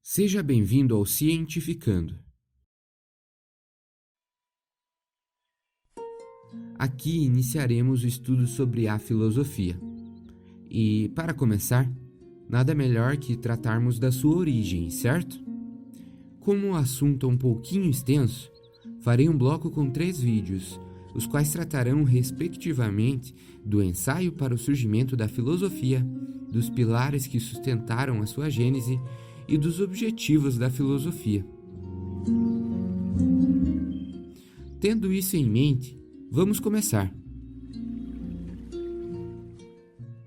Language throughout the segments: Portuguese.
Seja bem-vindo ao Cientificando. Aqui iniciaremos o estudo sobre a filosofia. E, para começar, nada melhor que tratarmos da sua origem, certo? Como o assunto é um pouquinho extenso, farei um bloco com 3 vídeos, os quais tratarão respectivamente do ensaio para o surgimento da filosofia, dos pilares que sustentaram a sua gênese e dos objetivos da filosofia. Tendo isso em mente, vamos começar.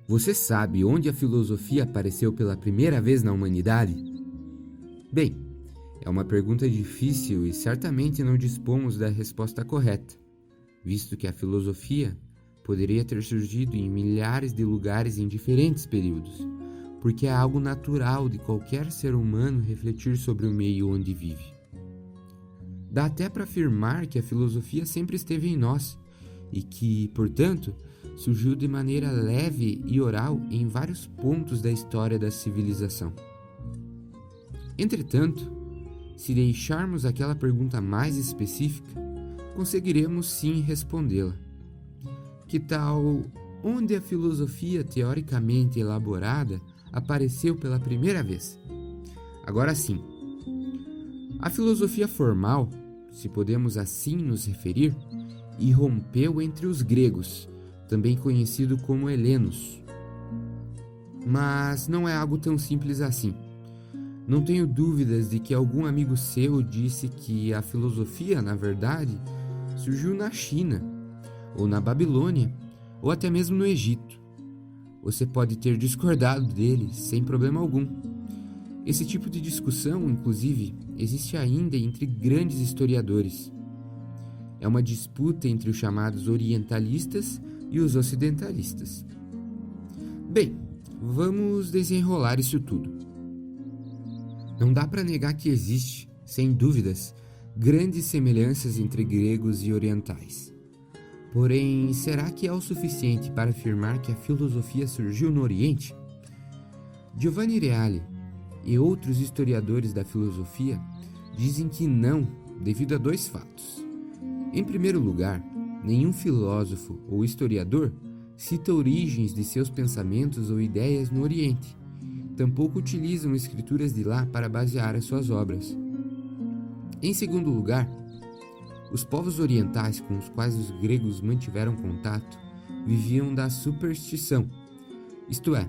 Você sabe onde a filosofia apareceu pela primeira vez na humanidade? Bem, é uma pergunta difícil e certamente não dispomos da resposta correta, visto que a filosofia poderia ter surgido em milhares de lugares em diferentes períodos, porque é algo natural de qualquer ser humano refletir sobre o meio onde vive. Dá até para afirmar que a filosofia sempre esteve em nós e que, portanto, surgiu de maneira leve e oral em vários pontos da história da civilização. Entretanto, se deixarmos aquela pergunta mais específica, conseguiremos sim respondê-la. Que tal onde a filosofia teoricamente elaborada apareceu pela primeira vez? Agora sim, a filosofia formal, se podemos assim nos referir, irrompeu entre os gregos, também conhecido como helenos. Mas não é algo tão simples assim. Não tenho dúvidas de que algum amigo seu disse que a filosofia, na verdade, surgiu na China, ou na Babilônia, ou até mesmo no Egito. Você pode ter discordado dele sem problema algum. Esse tipo de discussão, inclusive, existe ainda entre grandes historiadores. É uma disputa entre os chamados orientalistas e os ocidentalistas. Bem, vamos desenrolar isso tudo. Não dá para negar que existe, sem dúvidas, grandes semelhanças entre gregos e orientais. Porém, será que é o suficiente para afirmar que a filosofia surgiu no Oriente? Giovanni Reale e outros historiadores da filosofia dizem que não, devido a 2 fatos. Em primeiro lugar, nenhum filósofo ou historiador cita origens de seus pensamentos ou ideias no Oriente. Tampouco utilizam escrituras de lá para basear as suas obras. Em segundo lugar, os povos orientais com os quais os gregos mantiveram contato viviam da superstição. Isto é,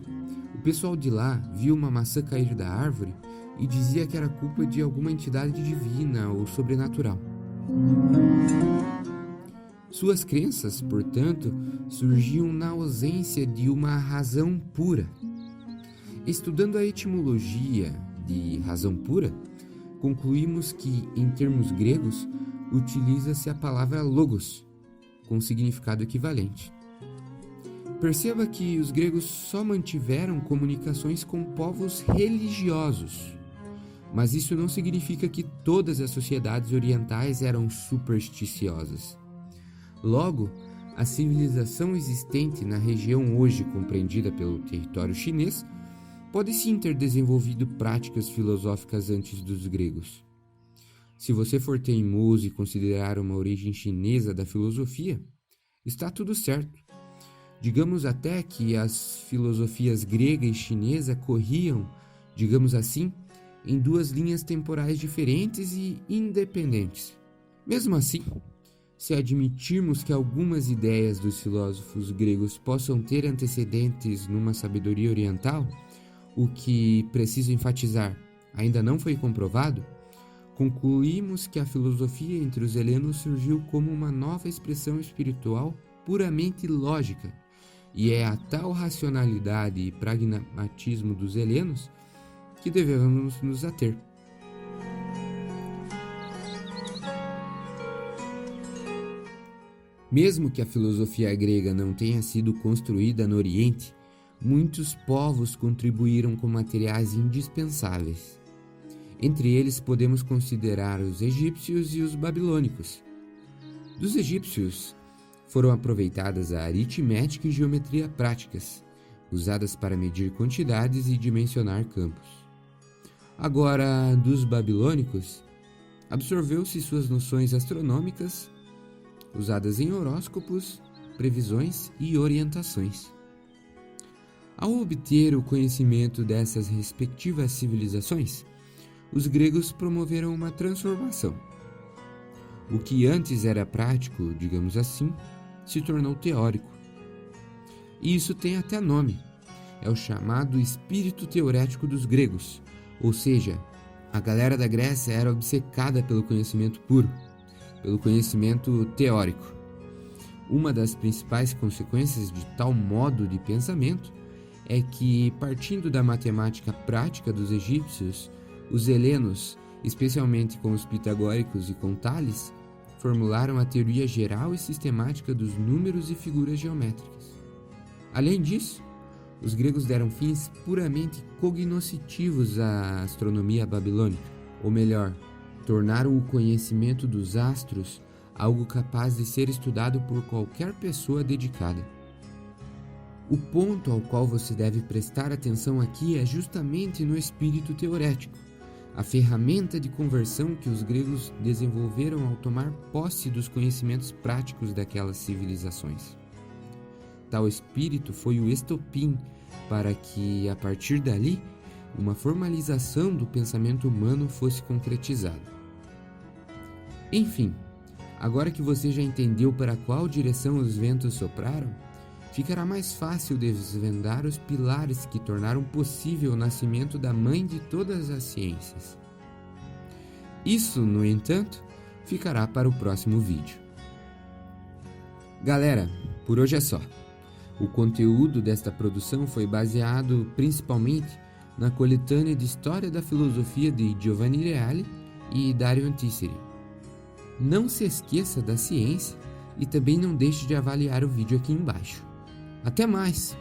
o pessoal de lá viu uma maçã cair da árvore e dizia que era culpa de alguma entidade divina ou sobrenatural. Suas crenças, portanto, surgiam na ausência de uma razão pura. Estudando a etimologia de razão pura, concluímos que, em termos gregos, utiliza-se a palavra logos, com significado equivalente. Perceba que os gregos só mantiveram comunicações com povos religiosos, mas isso não significa que todas as sociedades orientais eram supersticiosas. Logo, a civilização existente na região hoje compreendida pelo território chinês pode sim ter desenvolvido práticas filosóficas antes dos gregos. Se você for teimoso e considerar uma origem chinesa da filosofia, está tudo certo. Digamos até que as filosofias grega e chinesa corriam, digamos assim, em 2 linhas temporais diferentes e independentes. Mesmo assim, se admitirmos que algumas ideias dos filósofos gregos possam ter antecedentes numa sabedoria oriental, o que, preciso enfatizar, ainda não foi comprovado, concluímos que a filosofia entre os helenos surgiu como uma nova expressão espiritual puramente lógica, e é a tal racionalidade e pragmatismo dos helenos que devemos nos ater. Mesmo que a filosofia grega não tenha sido construída no Oriente, muitos povos contribuíram com materiais indispensáveis. Entre eles podemos considerar os egípcios e os babilônicos. Dos egípcios foram aproveitadas a aritmética e geometria práticas, usadas para medir quantidades e dimensionar campos. Agora, dos babilônicos, absorveu-se suas noções astronômicas, usadas em horóscopos, previsões e orientações. Ao obter o conhecimento dessas respectivas civilizações, os gregos promoveram uma transformação. O que antes era prático, digamos assim, se tornou teórico. E isso tem até nome. É o chamado espírito teorético dos gregos, ou seja, a galera da Grécia era obcecada pelo conhecimento puro, pelo conhecimento teórico. Uma das principais consequências de tal modo de pensamento é que, partindo da matemática prática dos egípcios, os helenos, especialmente com os pitagóricos e com Tales, formularam a teoria geral e sistemática dos números e figuras geométricas. Além disso, os gregos deram fins puramente cognoscitivos à astronomia babilônica, ou melhor, tornaram o conhecimento dos astros algo capaz de ser estudado por qualquer pessoa dedicada. O ponto ao qual você deve prestar atenção aqui é justamente no espírito teorético, a ferramenta de conversão que os gregos desenvolveram ao tomar posse dos conhecimentos práticos daquelas civilizações. Tal espírito foi o estopim para que, a partir dali, uma formalização do pensamento humano fosse concretizada. Enfim, agora que você já entendeu para qual direção os ventos sopraram, ficará mais fácil desvendar os pilares que tornaram possível o nascimento da mãe de todas as ciências. Isso, no entanto, ficará para o próximo vídeo. Galera, por hoje é só. O conteúdo desta produção foi baseado principalmente na coletânea de História da Filosofia de Giovanni Reale e Dario Antiseri. Não se esqueça da ciência e também não deixe de avaliar o vídeo aqui embaixo. Até mais!